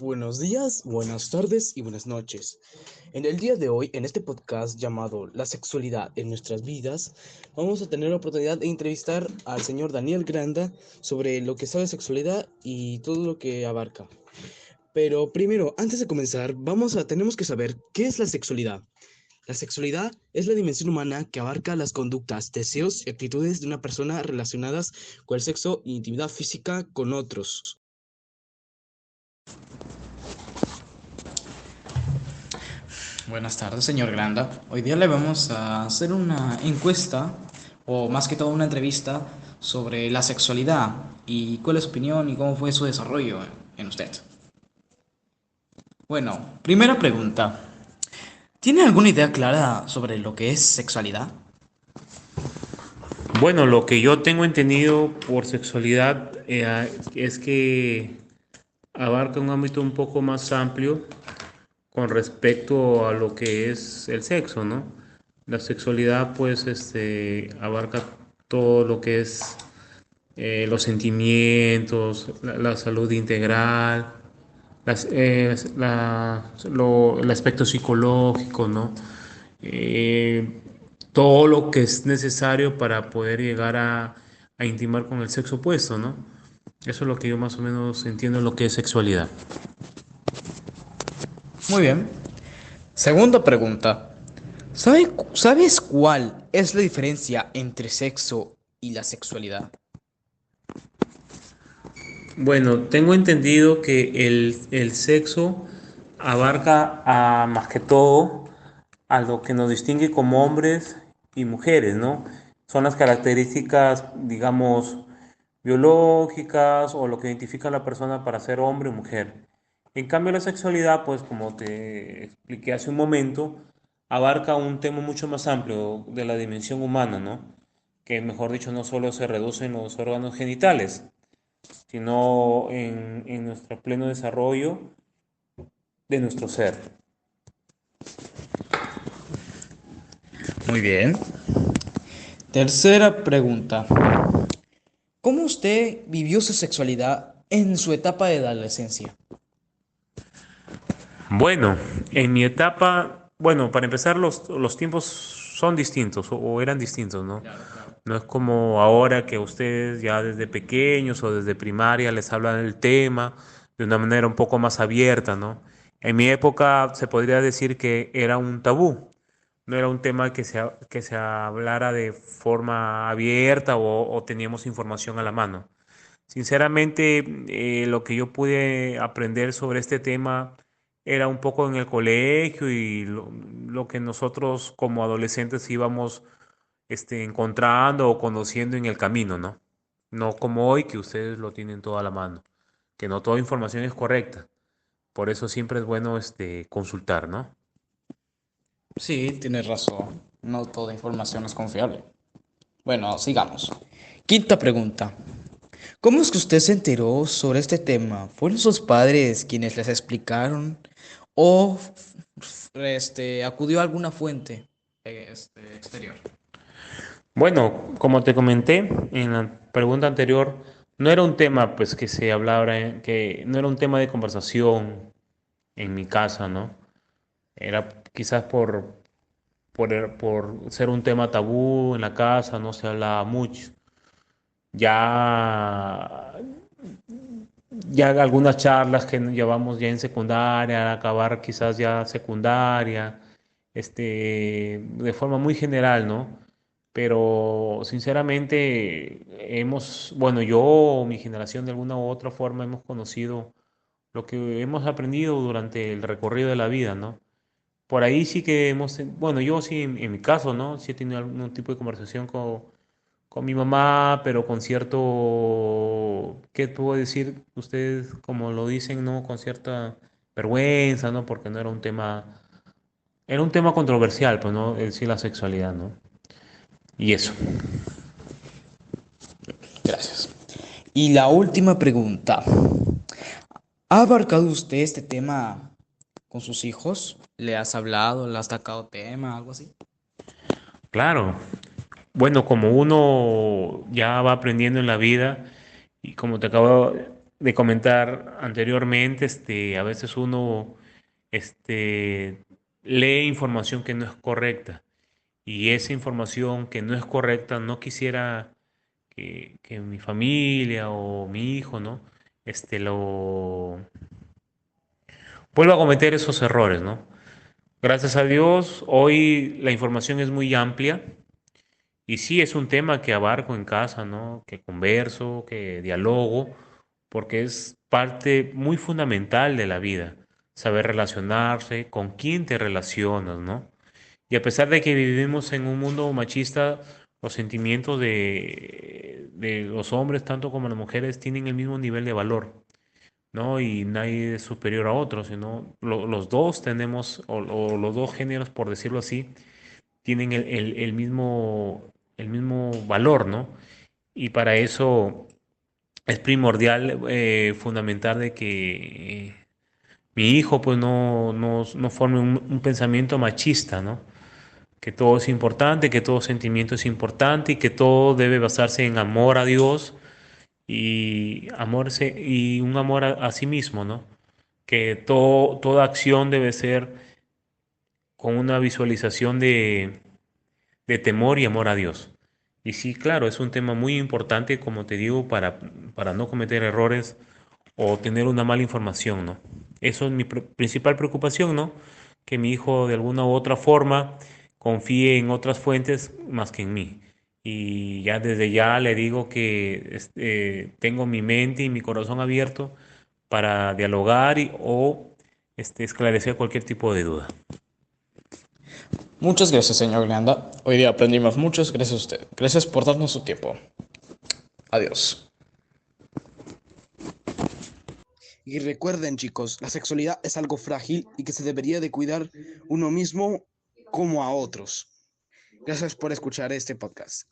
Buenos días, buenas tardes y buenas noches. En el día de hoy, en este podcast llamado La sexualidad en nuestras vidas, vamos a tener la oportunidad de entrevistar al señor Daniel Granda sobre lo que sabe sexualidad y todo lo que abarca. Pero primero, antes de comenzar, tenemos que saber qué es la sexualidad. La sexualidad es la dimensión humana que abarca las conductas, deseos y actitudes de una persona relacionadas con el sexo e intimidad física con otros. Buenas tardes, señor Granda. Hoy día le vamos a hacer una encuesta, o más que todo una entrevista, sobre la sexualidad y cuál es su opinión y cómo fue su desarrollo en usted. Bueno, primera pregunta. ¿Tiene alguna idea clara sobre lo que es sexualidad? Bueno, lo que yo tengo entendido por sexualidad es que abarca un ámbito un poco más amplio con respecto a lo que es el sexo, ¿no? La sexualidad, pues, abarca todo lo que es los sentimientos, la salud integral, el aspecto psicológico, ¿no? Eh, Todo lo que es necesario para poder llegar a intimar con el sexo opuesto, ¿no? Eso es lo que yo más o menos entiendo en lo que es sexualidad. Muy bien. Segunda pregunta. ¿Sabes cuál es la diferencia entre sexo y la sexualidad? Bueno, tengo entendido que el sexo abarca a, más que todo a lo que nos distingue como hombres y mujeres, ¿no? Son las características, digamos, biológicas o lo que identifica a la persona para ser hombre o mujer. En cambio, la sexualidad, pues como te expliqué hace un momento, abarca un tema mucho más amplio de la dimensión humana, ¿no? Que, mejor dicho, no solo se reduce en los órganos genitales, sino en nuestro pleno desarrollo de nuestro ser. Muy bien. Tercera pregunta. ¿Cómo usted vivió su sexualidad en su etapa de la adolescencia? Bueno, en mi etapa, bueno, para empezar, los tiempos son distintos o eran distintos, ¿no? Claro, claro. No es como ahora que ustedes ya desde pequeños o desde primaria les hablan del tema de una manera un poco más abierta, ¿no? En mi época se podría decir que era un tabú, no era un tema que se hablara de forma abierta o teníamos información a la mano. Sinceramente, lo que yo pude aprender sobre este tema era un poco en el colegio y lo que nosotros como adolescentes íbamos encontrando o conociendo en el camino, ¿no? No como hoy que ustedes lo tienen todo a la mano, que no toda información es correcta. Por eso siempre es bueno consultar, ¿no? Sí, tienes razón. No toda información es confiable. Bueno, sigamos. Quinta pregunta. ¿Cómo es que usted se enteró sobre este tema? ¿Fueron sus padres quienes les explicaron? ¿O acudió a alguna fuente exterior? Bueno, como te comenté en la pregunta anterior, no era un tema pues que se hablara, que no era un tema de conversación en mi casa, ¿no? Era quizás por ser un tema tabú en la casa, no se hablaba mucho. Ya, ya algunas charlas que llevamos ya en secundaria, al acabar quizás ya secundaria, de forma muy general, ¿no? Pero sinceramente bueno, yo o mi generación de alguna u otra forma hemos conocido lo que hemos aprendido durante el recorrido de la vida, ¿no? Por ahí sí que bueno, yo sí en mi caso, ¿no? Sí he tenido algún tipo de conversación con mi mamá, pero con cierto, ¿qué puedo decir? Ustedes como lo dicen, ¿no? Con cierta vergüenza, ¿no? Porque no era un tema controversial, pues, ¿no? Es decir, la sexualidad, ¿no? Y eso. Gracias. Y la última pregunta. ¿Ha abarcado usted este tema con sus hijos? ¿Le has hablado, le has sacado tema, algo así? Claro. Bueno, como uno ya va aprendiendo en la vida y como te acabo de comentar anteriormente, a veces uno lee información que no es correcta y esa información que no es correcta no quisiera que mi familia o mi hijo, ¿no? Lo vuelva a cometer esos errores, ¿no? Gracias a Dios, hoy la información es muy amplia y sí es un tema que abarco en casa, ¿no? Que converso, que dialogo, porque es parte muy fundamental de la vida, saber relacionarse, con quién te relacionas, ¿no? Y a pesar de que vivimos en un mundo machista, los sentimientos de los hombres, tanto como las mujeres, tienen el mismo nivel de valor, ¿no? Y nadie es superior a otro, sino los dos tenemos, o los dos géneros, por decirlo así, tienen el mismo valor, ¿no? Y para eso es primordial, fundamental de que mi hijo pues no forme un pensamiento machista, ¿no? Que todo es importante, que todo sentimiento es importante y que todo debe basarse en amor a Dios y un amor a sí mismo, ¿no? Que toda acción debe ser con una visualización de temor y amor a Dios. Y sí, claro, es un tema muy importante, como te digo, para no cometer errores o tener una mala información, ¿no? Eso es mi principal preocupación, ¿no? Que mi hijo de alguna u otra forma confíe en otras fuentes más que en mí. Y ya desde ya le digo que tengo mi mente y mi corazón abierto para dialogar o esclarecer cualquier tipo de duda. Muchas gracias, señor Granda. Hoy día aprendimos muchos, gracias a usted. Gracias por darnos su tiempo. Adiós. Y recuerden, chicos, la sexualidad es algo frágil y que se debería de cuidar uno mismo como a otros. Gracias por escuchar este podcast.